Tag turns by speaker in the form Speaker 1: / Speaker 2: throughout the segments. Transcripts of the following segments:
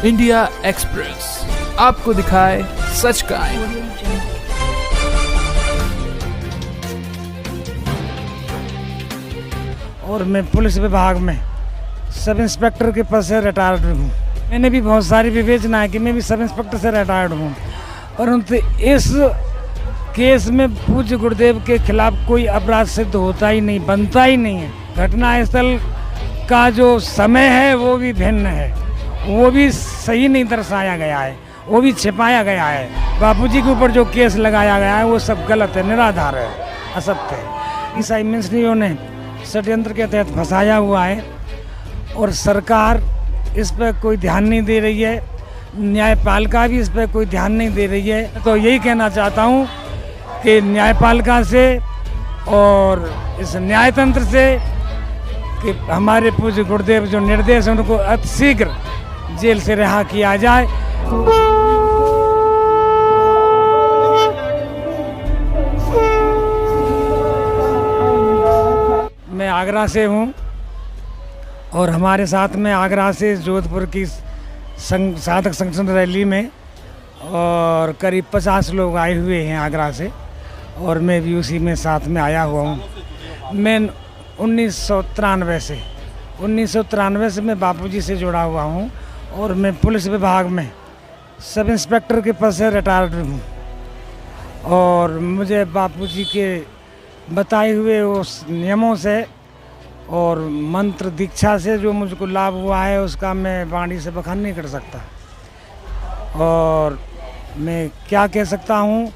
Speaker 1: India express आपको दिखाए सच का आईना।
Speaker 2: और मैं पुलिस विभाग में सब इंस्पेक्टर के पद से रिटायर्ड हूँ। मैंने भी बहुत सारी विवेचना है कि मैं भी सब इंस्पेक्टर से रिटायर्ड हूँ, परंतु इस केस में पूज्य गुरुदेव के खिलाफ कोई अपराध सिद्ध होता ही नहीं, बनता ही नहीं है। घटनास्थल का जो समय है वो भी भिन्न है, वो भी सही नहीं दर्शाया गया है, वो भी छिपाया गया है। बापूजी के ऊपर जो केस लगाया गया है वो सब गलत है, निराधार है, असत्य है। ईसाई मिशनरियों ने षड्यंत्र के तहत फंसाया हुआ है और सरकार इस पर कोई ध्यान नहीं दे रही है, न्यायपालिका भी इस पर कोई ध्यान नहीं दे रही है। तो यही कहना चाहता हूँ कि न्यायपालिका से और इस न्यायतंत्र से कि हमारे पूज्य गुरुदेव जो निर्देश हैं उनको अतिशीघ्र जेल से रिहा किया जाए। मैं आगरा से हूँ और हमारे साथ में आगरा से जोधपुर की साधक संगठन रैली में और करीब 50 लोग आए हुए हैं आगरा से, और मैं भी उसी में साथ में आया हुआ हूँ। मैं 1993 से मैं बापूजी से जुड़ा हुआ हूँ और मैं पुलिस विभाग में सब इंस्पेक्टर के पद से रिटायर्ड हूँ। और मुझे बापूजी के बताए हुए उस नियमों से और मंत्र दीक्षा से जो मुझको लाभ हुआ है उसका मैं वाणी से बखान नहीं कर सकता। और मैं क्या कह सकता हूँ,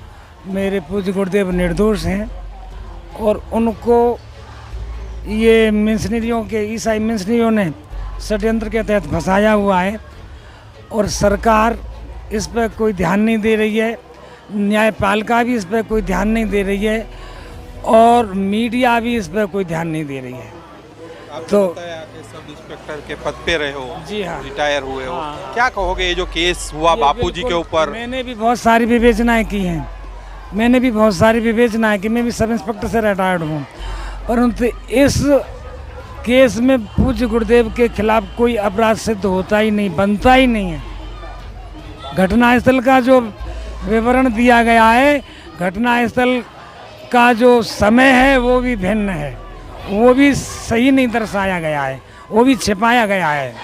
Speaker 2: मेरे पूज्य गुरुदेव निर्दोष हैं और उनको ये मिशनरियों के ईसाई मिशनरियों ने षड्यंत्र के तहत फंसाया हुआ है और सरकार इस पर कोई ध्यान नहीं दे रही है, न्यायपालिका भी इस पर कोई ध्यान नहीं दे रही है और मीडिया भी इस पर कोई ध्यान नहीं दे रही है।
Speaker 3: तो सब इंस्पेक्टर के पद पे रहे हो,
Speaker 2: जी हाँ,
Speaker 3: रिटायर हुए हो,
Speaker 2: हाँ।
Speaker 3: क्या कहोगे ये जो केस हुआ बापूजी के ऊपर?
Speaker 2: मैंने भी बहुत सारी विवेचनाएं की हैं, मैंने भी बहुत सारी विवेचनाएं की, मैं भी सब इंस्पेक्टर से रिटायर्ड हूँ, परंतु इस केस में पूज्य गुरुदेव के खिलाफ कोई अपराध सिद्ध होता ही नहीं, बनता ही नहीं है। घटनास्थल का जो विवरण दिया गया है, घटनास्थल का जो समय है वो भी भिन्न है, वो भी सही नहीं दर्शाया गया है, वो भी छिपाया गया है।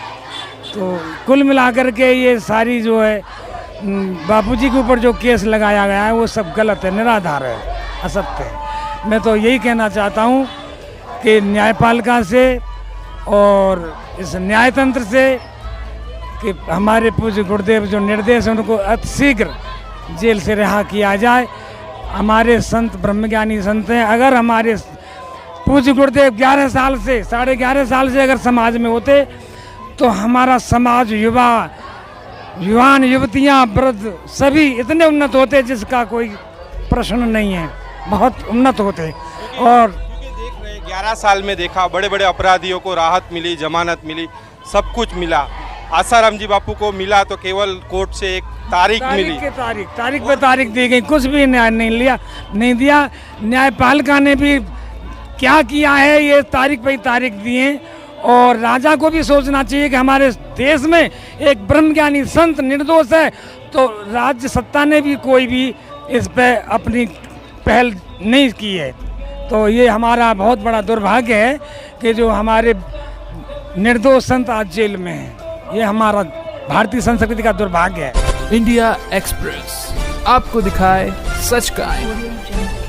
Speaker 2: तो कुल मिलाकर के ये सारी जो है बापूजी के ऊपर जो केस लगाया गया है वो सब गलत है, निराधार है, असत्य है। मैं तो यही कहना चाहता हूँ कि न्यायपालिका से और इस न्यायतंत्र से कि हमारे पूज्य गुरुदेव जो निर्देश हैं उनको अतिशीघ्र जेल से रिहा किया जाए। हमारे संत ब्रह्मज्ञानी संत हैं, अगर हमारे पूज्य गुरुदेव 11 साल से 11.5 साल से अगर समाज में होते तो हमारा समाज, युवान युवतियाँ वृद्ध सभी इतने उन्नत होते जिसका कोई प्रश्न नहीं है, बहुत उन्नत होते। और
Speaker 3: देख रहे 11 साल में देखा बड़े बड़े अपराधियों को राहत मिली, जमानत मिली, सब कुछ मिला। आसाराम जी बापू को मिला तो केवल कोर्ट से एक तारीख मिली,
Speaker 2: तारीख पे तारीख दी गई, कुछ भी न्याय नहीं दिया। न्यायपालिका ने भी क्या किया है, ये तारीख पे तारीख दिए। और राजा को भी सोचना चाहिए कि हमारे देश में एक ब्रह्मज्ञानी संत निर्दोष है, तो राज्य सत्ता ने भी कोई भी इस पे अपनी पहल नहीं की है। तो ये हमारा बहुत बड़ा दुर्भाग्य है कि जो हमारे निर्दोष संत आज जेल में हैं। ये हमारा भारतीय संस्कृति का दुर्भाग्य है।
Speaker 1: इंडिया एक्सप्रेस आपको दिखाए सच का आईना।